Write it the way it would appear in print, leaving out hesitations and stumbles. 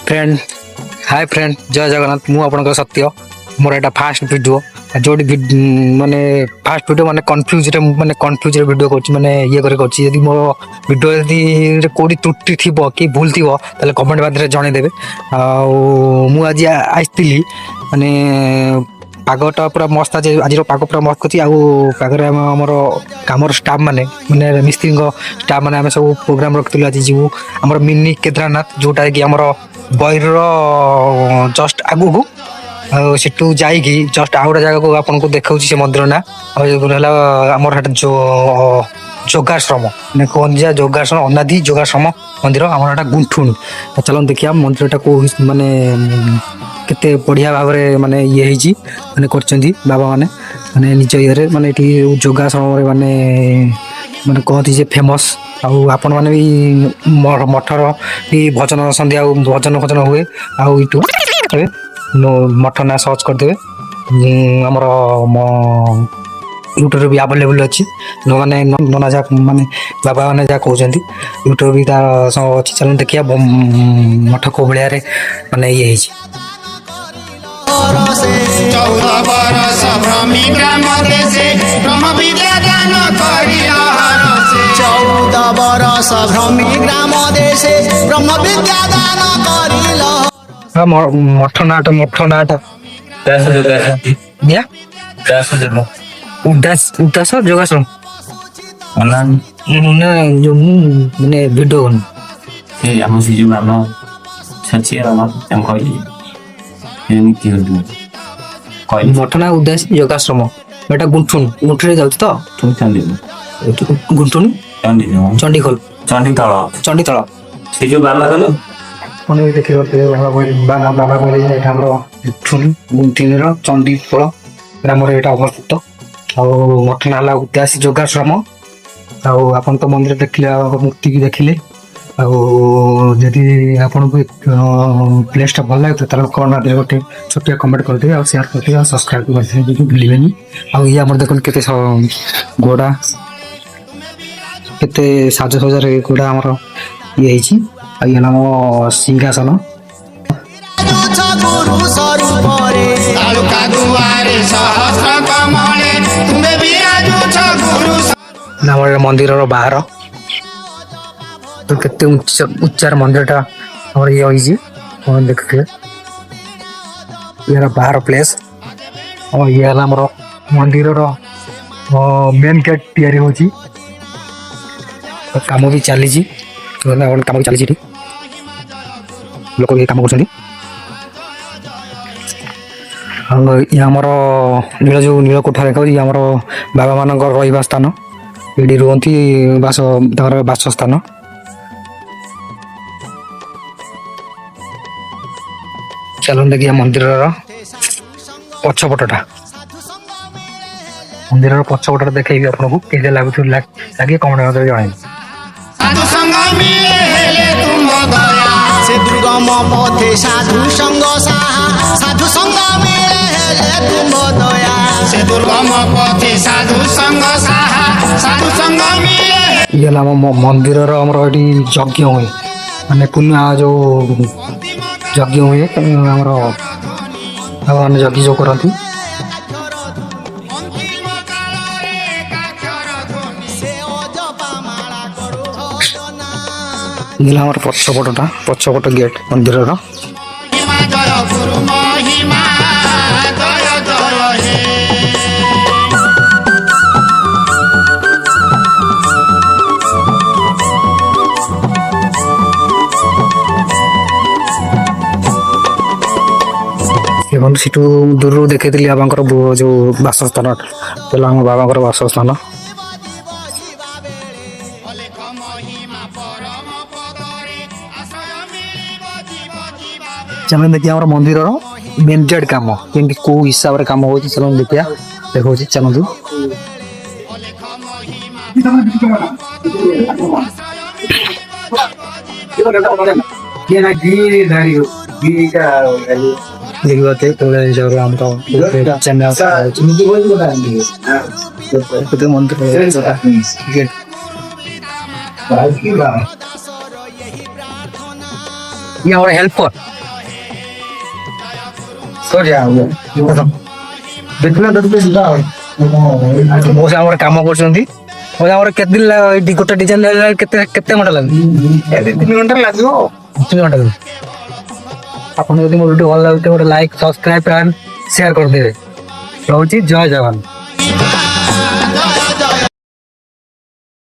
Friend hi friend जय जगन्नाथ मु आपन सत्य मोर एटा फास्ट वीडियो जो माने फास्ट वीडियो माने कन्फ्यूज वीडियो करछि माने ये करे करछि यदि मोर वीडियो यदि कोडी त्रुटि थिबो कि भूल थिबो तले कमेंट बादरे जणे देबे आ मु आज आइतिली माने पागटा पूरा मस्त आज आज पाग पूरा मस्त करछि आ पागरे हमर कामर स्टाफ माने माने मिस्त्री स्टाफ माने हम सब प्रोग्राम रखतिलु आज जीवु हमर मिनी केदारनाथ जोटा कि हमर बयर जस्ट आगु को सेठू जाइकी जस्ट आउ गोटे जगह को आपन को देखा से मंदिर ना आमर जो जोगाश्रम मैंने कहते जोगाश्रम अनादि जोगाश्रम मंदिर आमर गुंठुणी तो चलो देखिए मंदिरटा को माने केते बढ़िया भाव में माने ये माने करचंदी बाबा माने माने निज ये माने जोगाश्रम माने माने कहती जे फेमस आपण मैंने भी मठर भी भजन संध्या भजन भजन हुए यूट्यूब मठ ना सर्च करदे आमर यूट्यूब भी अवेलेबल अच्छी मैंने नना जा माने बाबा मैंने जहाँ कहते यूट्यूब भी तार सब अच्छी चलो देखिए मठ को भाया माने ये मठ नाट उदास उदास जोगाश्रम जो मैंने वीडियो मठना उदास योगाश्रम बेटा गुंठुनी गुंठुनी जाउछ तो गुंठुनी चंडीखोल चंडीतल से जो बाबा कल मने देखि करते बाबा बाबा बोले एटा हमरो गुंठुनी गुंठुनी रो चंडीखोल ग्राम रे एटा अवस्थित आ मठना ला उदास योगाश्रम आ आपन तो मंदिर देखले मूर्ति की देखले जदि आपन को प्लेसटा भल लगे तो कौन गोटे छोटिया कमेंट करदे और शेयर करदे और सब्सक्राइब करदे भूलिबेनी आ ये हमर देखन केते घोड़ा केते साज सजार घोड़ा हमर ये हिची आ ये नाम सिंहासन हमर मंदिर रो बाहर तो केते उच्चार मंदिरटा और ये होई कौन देखते ये बाहर प्लेस और ये हमर मंदिर रो मेन गेट तैयारी होची काम भी चली जी काम चली लोक भी काम कर आमर नील जो नील कोठा देखा आमर बाबा मान रहा स्थान ये रुहति बासस्थान चलो देखिए मंदिर पछपटा मंदिर पछपटा देखी आपको के लगे कमेंट जन दुर्गम पथे साधु संग साधु संग से दुर्गम पथे साधु संग साधु संग ये मंदिर यज्ञ हुए माने पुण्य जो यज्ञ हुए भगवान यज्ञ जो करती ये पछपट गेट मंदिर सीटू दूर देखी बाबा जो बासस्थान आम बाबा बासस्थान चलो देखिए हमारा मंदिर मेन गेट काम कि कौ हिसाब से कम हो चलो देखिए देखो चलतु ଇଏ ଆମର ହେଲ୍ପର ଦେଖିଲା ଦେଖୁଛୁ ଯିବା ଆଉ ମୋ ସାଙ୍ଗରେ ଆମର କାମ କରୁଛନ୍ତି ମୋ ଆମର କେତେ ଦିନ ଏଇଠି ଗୋଟେ ଡିଜାଇନ ହେଲା କେତେ କେତେ ଘଣ୍ଟା ଲାଗୁଛି 2-3 ଘଣ୍ଟା ଲାଗିବ 3 ଘଣ୍ଟା ଲାଗୁଛି ଆପଣ ଯଦି ମୋ ଭିଡ଼ିଓ ଭଲ ଲାଗୁଛି ଗୋଟେ ଲାଇକ୍ ସବସ୍କ୍ରାଇବ ଆଣ୍ଡ ସେୟାର କରିଦେବେ ରହୁଛି ଜୟ ଜଗନ୍ନାଥ।